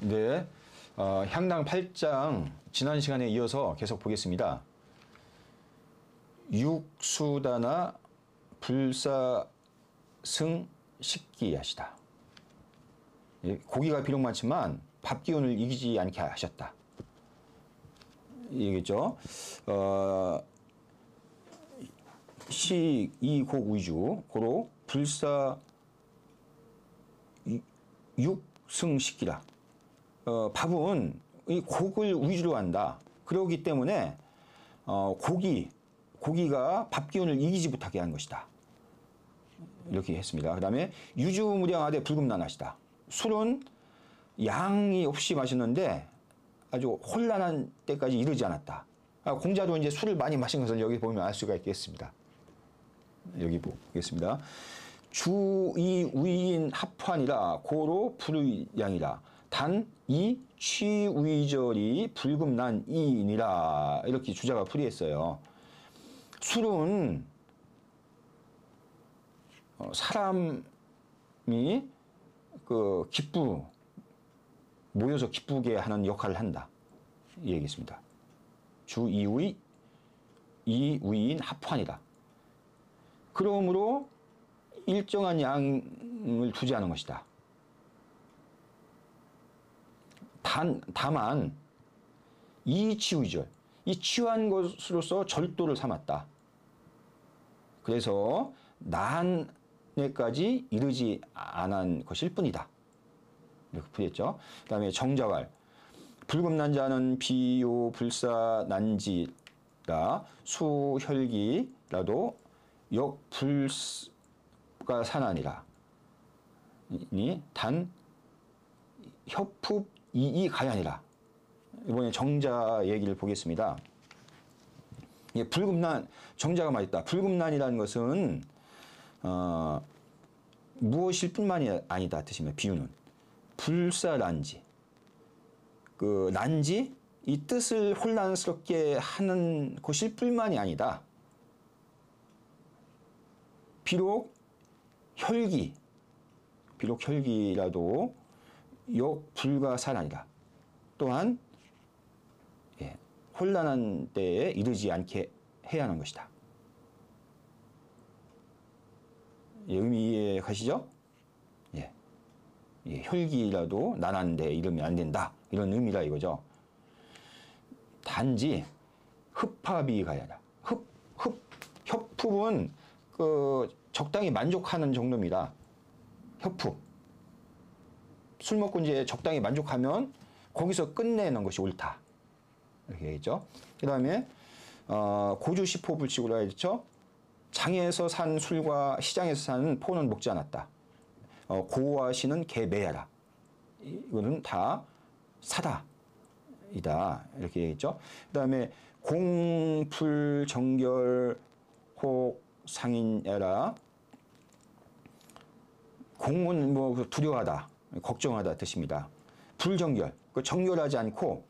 네, 향당 8장 지난 시간에 이어서 계속 보겠습니다. 육수다나 불사승 식기하시다. 고기가 비록 많지만 밥 기운을 이기지 않게 하셨다. 이겠죠. 이곡 위주 고로 불사 육승식기라. 밥은 이 곡을 위주로 한다. 그러기 때문에 고기가 밥 기운을 이기지 못하게 한 것이다. 이렇게 했습니다. 그 다음에 유주무량하되 불금난하시다. 술은 양이 없이 마셨는데 아주 혼란한 때까지 이르지 않았다. 공자도 이제 술을 많이 마신 것을 여기 보면 알 수가 있겠습니다. 여기 보겠습니다. 주이 우인 합환이라 고로 불의양이라 단 이 취위절이 불금난 이인이라 이렇게 주자가 풀이했어요. 술은 사람이 모여서 기쁘게 하는 역할을 한다. 이 얘기겠습니다. 주이의 이위인 합환이다. 그러므로 일정한 양을 두지 않은 것이다. 다만 이 치위절, 이 취한 것으로서 절도를 삼았다. 그래서 난에까지 이르지 않은 것일 뿐이다. 이렇게 풀이했죠. 그 다음에 정자왈 불금난 자는 비요 불사 난지라 수혈기라도 역불가 산하니라. 단 협흡 이이 가야니라. 이번에 정자 얘기를 보겠습니다. 예, 불금난, 정자가 맞다. 불금난이라는 것은 무엇일 뿐만이 아니다 뜻입니다. 비유는 불사난지, 난지 이 뜻을 혼란스럽게 하는 것일 뿐만이 아니다. 비록 혈기라도 역불가산하니라. 또한 혼란한 때에 이르지 않게 해야 하는 것이다. 의미 이해 가시죠? 혈기라도 난한데 이르면 안 된다. 이런 의미라 이거죠. 단지 흡합이 가야 한다. 협흡은 적당히 만족하는 정도입니다. 협흡. 술 먹고 이제 적당히 만족하면 거기서 끝내는 것이 옳다. 이렇게 했죠. 그 다음에 고주시포 불치구라 했죠. 장에서 산 술과 시장에서 산 포는 먹지 않았다. 고와 시는 개매야라. 이거는 다 사다. 이다. 이렇게 했죠. 그 다음에 공풀 정결 혹 상인야라. 공은 두려워하다. 걱정하다 뜻입니다. 불정결, 정결하지 않고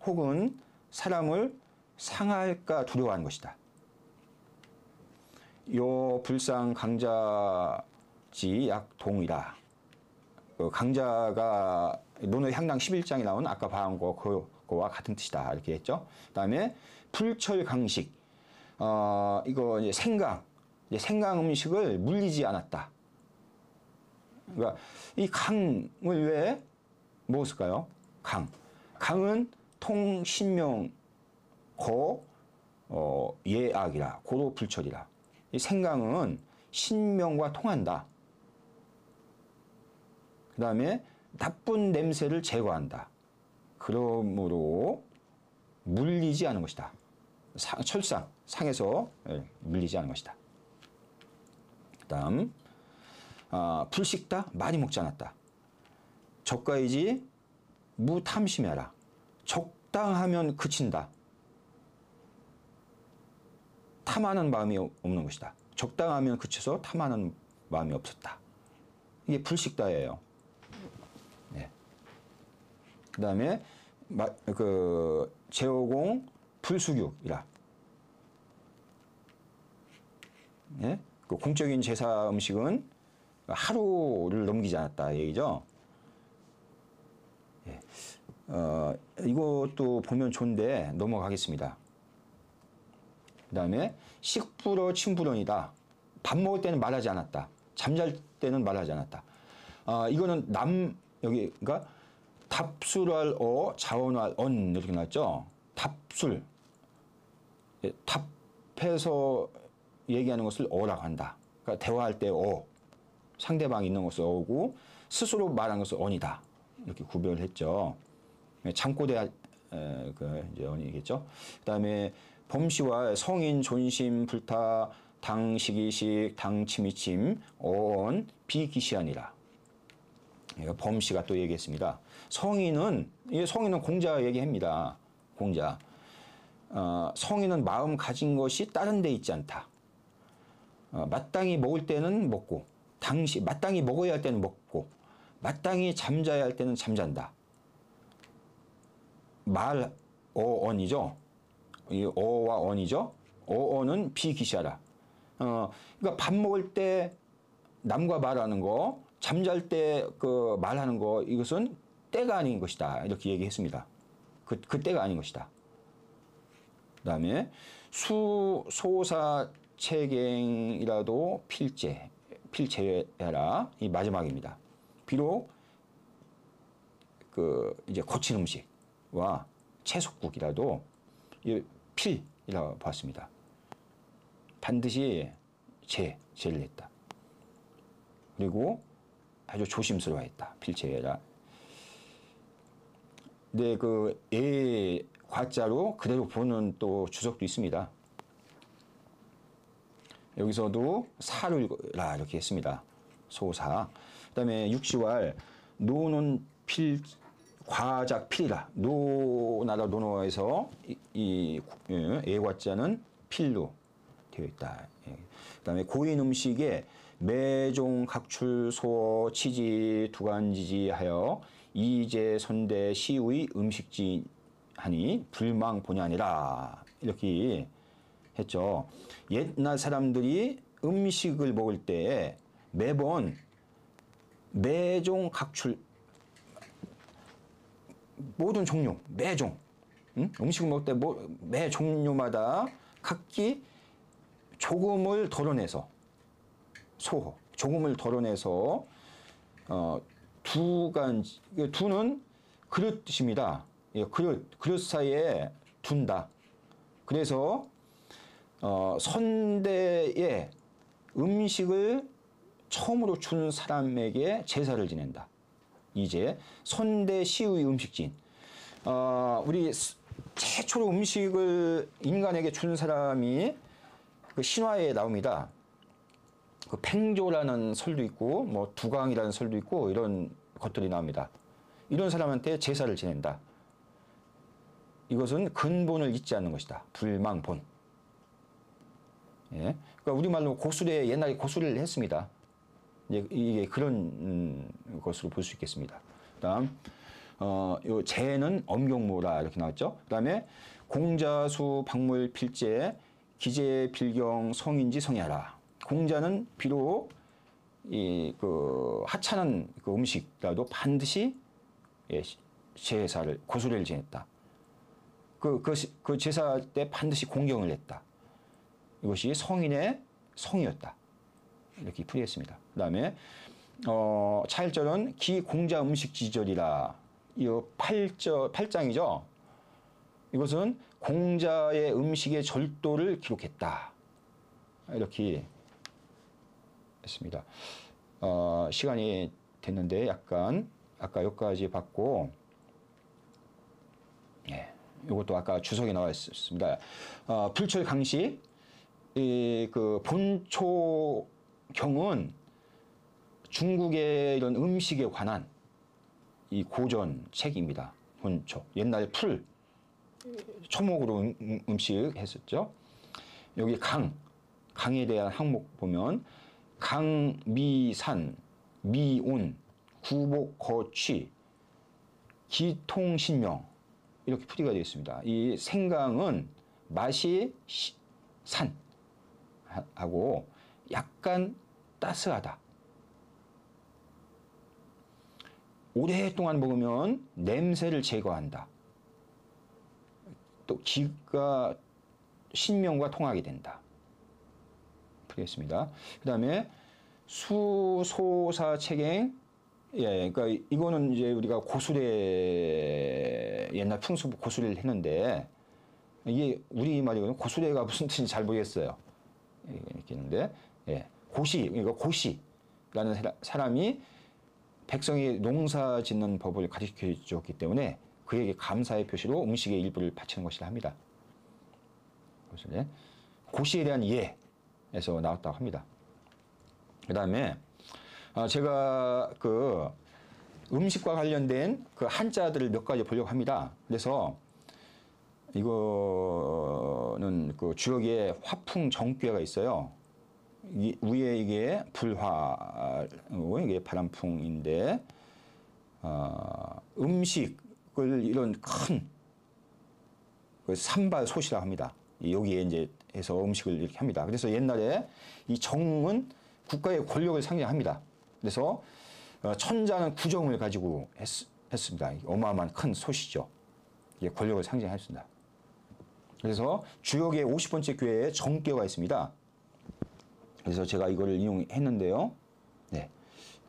혹은 사람을 상할까 두려워하는 것이다. 요 불상 강자지 약동이라. 강자가 논의 향당 11장에 나온 아까 봐온 그거와 같은 뜻이다. 이렇게 했죠. 그 다음에 불철강식. 이거 이제 생강 음식을 물리지 않았다. 그러니까 이 강을 왜 먹었을까요? 강은 통신명 예악이라 고로 불철이라. 이 생강은 신명과 통한다. 그 다음에 나쁜 냄새를 제거한다. 그러므로 물리지 않은 것이다. 상에서 물리지 않은 것이다. 그 다음 불식다 많이 먹지 않았다. 적가이지 무탐심해라. 적당하면 그친다. 탐하는 마음이 없는 것이다. 적당하면 그쳐서 탐하는 마음이 없었다. 이게 불식다예요. 네. 그 다음에 제오공 불수육이라. 네? 공적인 제사 음식은 하루를 넘기지 않았다 얘기죠. 이것도 보면 좋은데 넘어가겠습니다. 그 다음에 식불어 침불언이다. 밥 먹을 때는 말하지 않았다. 잠잘 때는 말하지 않았다. 이거는 여기가 답술할 자원할 이렇게 나왔죠. 답술. 답해서 얘기하는 것을 어라고 한다. 그러니까 대화할 때 상대방이 있는 것을 어고 스스로 말하는 것을 언이다. 이렇게 구별을 했죠. 잠꼬대 이제 언이겠죠. 그다음에 범시와 성인 존심 불타 당시기식 당치미침 어언 비기시하니라. 범시가 또 얘기했습니다. 성인은 공자 얘기합니다. 공자. 성인은 마음 가진 것이 다른 데 있지 않다. 마땅히 먹을 때는 먹고 마땅히 먹어야 할 때는 먹고 마땅히 잠자야 할 때는 잠잔다. 어언이죠. 이 어와 언이죠. 어언은 비기시하라. 그러니까 밥 먹을 때 남과 말하는 거, 잠잘 때 그 말하는 거, 이것은 때가 아닌 것이다. 이렇게 얘기했습니다. 그 때가 아닌 것이다. 그 다음에 소사체갱이라도 필제해라. 이 마지막입니다. 비록 이제 거친 음식과 채소국이라도 필이라고 봤습니다. 반드시 제를 했다. 그리고 아주 조심스러워했다. 필제해라. 근데 과자로 그대로 보는 또 주석도 있습니다. 여기서도 사르라 이렇게 했습니다. 소사. 그다음에 육시왈 노는 과작 필이라. 노나라 논어에서 이 애과자는 필로 되어 있다. 그다음에 고인 음식에 매종 각출 소어 치지 두간지지하여 이제 선대 시의 음식지하니 불망 본이 아니라 이렇게 했죠. 옛날 사람들이 음식을 먹을 때 매번 매종 각출 모든 종류 매종 음식을 먹을 때 매 종류마다 각기 조금을 덜어내서 조금을 덜어내서 두는 그릇입니다. 그릇 사이에 둔다. 그래서 선대에 음식을 처음으로 준 사람에게 제사를 지낸다. 이제 선대 시의 음식진. 우리 최초로 음식을 인간에게 준 사람이 그 신화에 나옵니다. 그 팽조라는 설도 있고 뭐 두강이라는 설도 있고 이런 것들이 나옵니다. 이런 사람한테 제사를 지낸다. 이것은 근본을 잊지 않는 것이다. 불망본. 예. 그러니까 우리말로 옛날에 고수를 했습니다. 이게 그런 것으로 볼 수 있겠습니다. 그다음 요 재는 엄경모라 이렇게 나왔죠. 그다음에 공자수 박물 필제 기재 필경 성인지 성야라. 공자는 비록 하찮은 음식이라도 반드시 제사를 고수례를 지냈다. 그 제사 때 반드시 공경을 했다. 이것이 성인의 성이었다. 이렇게 풀이했습니다. 그 다음에 차일절은 기공자 음식지절이라. 이 8장이죠. 이것은 공자의 음식의 절도를 기록했다. 이렇게 했습니다. 시간이 됐는데 약간 아까 여기까지 봤고, 이것도 아까 주석에 나와 있습니다. 불철 강식 본초경은 중국의 이런 음식에 관한 이 고전 책입니다. 본초. 옛날 초목으로 음식 했었죠. 여기 강에 대한 항목 보면 강미산, 미온, 구복거취, 기통신명 이렇게 풀이가 되어 있습니다. 이 생강은 맛이 산하고 약간 따스하다. 오랫동안 먹으면 냄새를 제거한다. 또 기가 신명과 통하게 된다. 풀겠습니다. 그 다음에 수소사체갱. 예, 그러니까 이거는 이제 우리가 고수레 옛날 풍수 고수레를 했는데 이게 우리 말이거든요. 고수레가 무슨 뜻인지 잘 모르겠어요. 이렇게 했는데 예, 고시, 그러니까 고시라는 사람이 백성이 농사 짓는 법을 가르쳐 줬기 때문에 그에게 감사의 표시로 음식의 일부를 바치는 것이라 합니다. 고시에 대한 이해에서 나왔다고 합니다. 그 다음에 제가 그 음식과 관련된 그 한자들을 몇 가지 보려고 합니다. 그래서 이거는 그 주역에 화풍 정괴가 있어요. 위에 이게 불화고 이게 바람풍인데 음식을 이런 큰 그 산발솥이라고 합니다. 여기에 이제 해서 음식을 이렇게 합니다. 그래서 옛날에 이 정은 국가의 권력을 상징합니다. 그래서 천자는 구정을 가지고 했습니다. 어마어마한 큰 솥이죠. 이게 권력을 상징했습니다. 그래서 주역의 50번째 교회에 정교가 있습니다. 그래서 제가 이거를 인용했는데요. 네,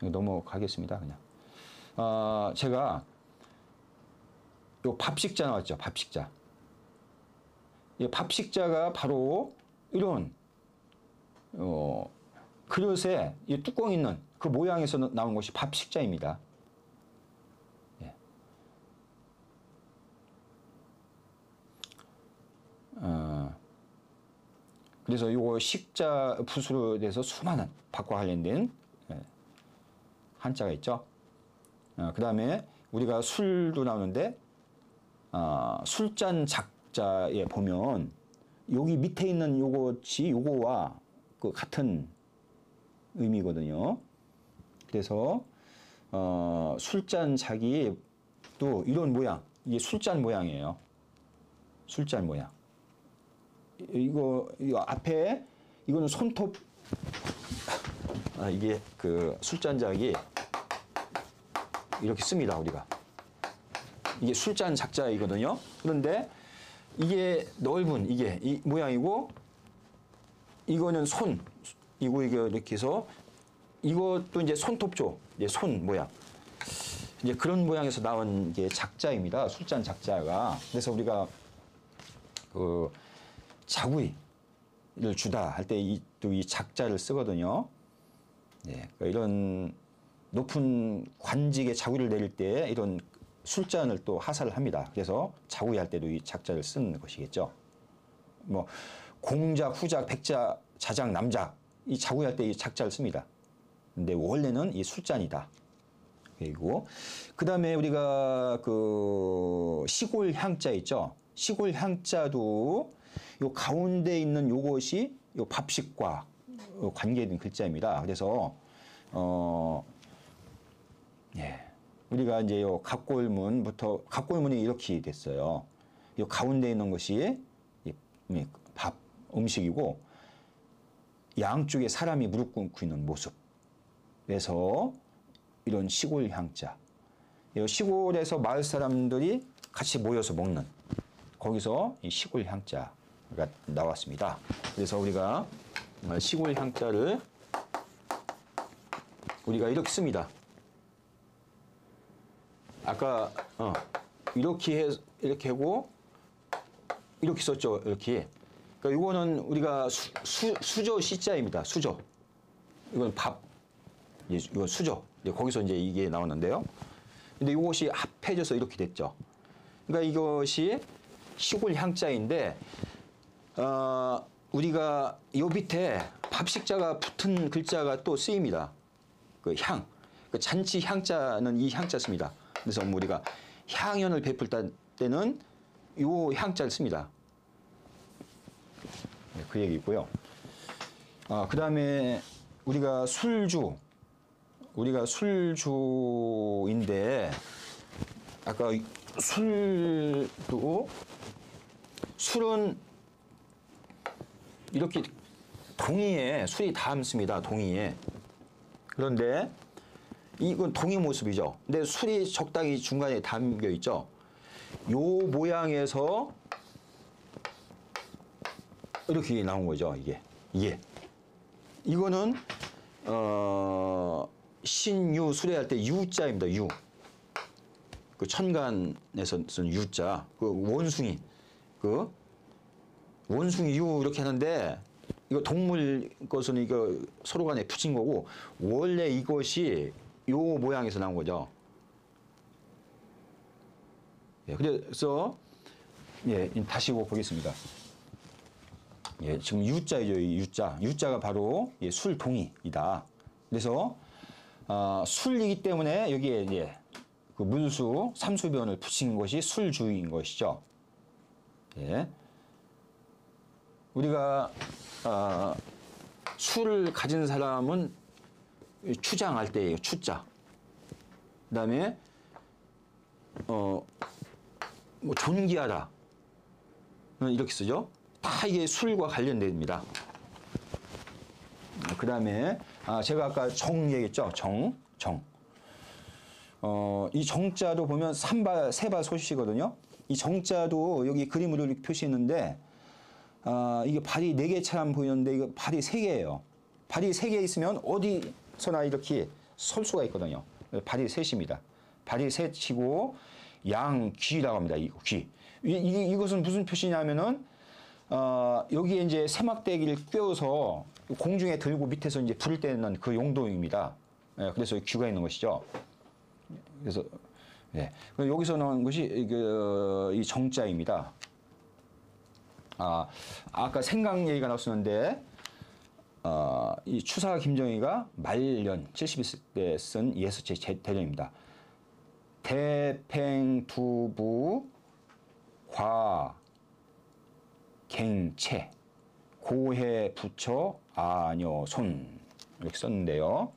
넘어가겠습니다. 그냥 제가 요 밥식자 나왔죠. 밥식자. 이 밥식자가 바로 이런 그릇에 이 뚜껑 있는 그 모양에서 나온 것이 밥식자입니다. 예. 그래서 요거 식자 붓으로 돼서 수많은 밥과 관련된 한자가 있죠. 그 다음에 우리가 술도 나오는데 술잔 작자에 보면 여기 밑에 있는 요것이 요거와 그 같은 의미거든요. 그래서 술잔 작이 또 이런 모양, 이게 술잔 모양이에요. 술잔 모양. 이거 앞에 이거는 손톱. 이게 그 술잔작이 이렇게 씁니다. 우리가 이게 술잔 작자이거든요. 그런데 이게 넓은 이게 이 모양이고 이거는 손 이거 이렇게 해서 이것도 이제 손톱조 이제 손 모양 이제 그런 모양에서 나온 게 작자입니다. 술잔 작자가. 그래서 우리가 그 자구이를 주다 할 때 또 이 작자를 쓰거든요. 네, 그러니까 이런 높은 관직에 자구이를 내릴 때 이런 술잔을 또 하사를 합니다. 그래서 자구이 할 때도 이 작자를 쓰는 것이겠죠. 뭐 공작, 후작, 백작, 자작, 남작 이 자구이 할 때 이 작자를 씁니다. 근데 원래는 이 술잔이다. 그리고 그 다음에 우리가 그 시골 향자 있죠. 시골 향자도 요 가운데 있는 요것이 요 밥식과 관계된 글자입니다. 그래서 예. 우리가 이제 요 갑골문부터 갑골문이 이렇게 됐어요. 요 가운데 있는 것이 밥 음식이고 양쪽에 사람이 무릎 꿇고 있는 모습. 그래서 이런 시골 향자. 시골에서 마을 사람들이 같이 모여서 먹는 거기서 이 시골 향자가 나왔습니다. 그래서 우리가 시골 향자를 우리가 이렇게 씁니다. 아까 이렇게 하고 이렇게 썼죠. 이렇게. 그러니까 이거는 우리가 수저 시자입니다. 수저. 이건 밥. 이건 수저. 거기서 이제 이게 나오는데요. 근데 이것이 합해져서 이렇게 됐죠. 그러니까 이것이 시골 향자인데 우리가 요 밑에 밥식자가 붙은 글자가 또 쓰입니다. 그 향. 그 잔치 향자는 이 향자 씁니다. 그래서 우리가 향연을 베풀 때는 요 향자를 씁니다. 네, 그 얘기고요. 그 다음에 우리가 술주인데 아까 술은 이렇게 동이에 술이 담습니다. 동이에. 그런데 이건 동의 모습이죠. 근데 술이 적당히 중간에 담겨 있죠. 요 모양에서 이렇게 나온 거죠. 이게 이거는 신유 수레할 때 유자입니다. 유. 그 천간에서 쓴 유자. 그 원숭이. 그 원숭이 유 이렇게 하는데 이거 동물 것은 이거 서로 간에 붙인 거고 원래 이것이 요 모양에서 나온 거죠. 예, 그래서 예, 다시 보겠습니다. 예, 지금 유자이죠, 이 유자. 유자가 바로 예, 술동이다. 그래서 술이기 때문에 여기에 이제 그 문수, 삼수변을 붙인 것이 술주인 것이죠. 예. 우리가 술을 가진 사람은 추장할 때예요. 추자. 그다음에 뭐 존귀하다. 이렇게 쓰죠. 다 이게 술과 관련됩니다. 그다음에 제가 아까 정 얘기했죠. 정. 이 정자도 보면 세발 소시거든요. 이 정자도 여기 그림으로 이렇게 표시했는데 이게 발이 4개처럼 보이는데 이거 발이 3개예요. 발이 3개 있으면 어디서나 이렇게 설 수가 있거든요. 발이 셋입니다. 발이 셋이고 양귀라고 합니다. 이거 귀. 이것은 무슨 표시냐면은 여기에 이제 세막대기를 꿰어서 공중에 들고 밑에서 이제 불을 때는 그 용도입니다. 예, 그래서 귀가 있는 것이죠. 그래서 예, 여기서 나온 것이 이 정자입니다. 아까 생강 얘기가 나왔었는데 이 추사 김정희가 말년 70세 때 쓴 예서체 대전입니다. 대팽두부 과갱채 고해 부처 아녀손 이렇게 썼는데요.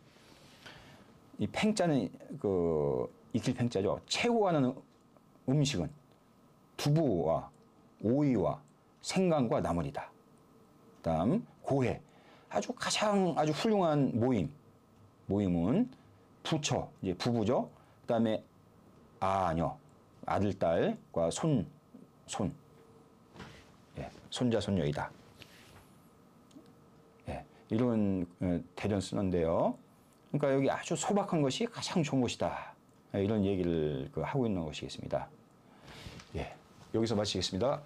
이 팽자는 그 익힐 팽자죠. 채고 하는 음식은 두부와 오이와 생강과 나물이다. 그다음 고해 아주 훌륭한 모임은 부처 이제 부부죠. 그다음에 아녀 아들 딸과 손 예, 손자 손녀이다. 예, 이런 대전 쓰는데요. 그러니까 여기 아주 소박한 것이 가장 좋은 것이다. 예, 이런 얘기를 하고 있는 것이겠습니다. 예, 여기서 마치겠습니다.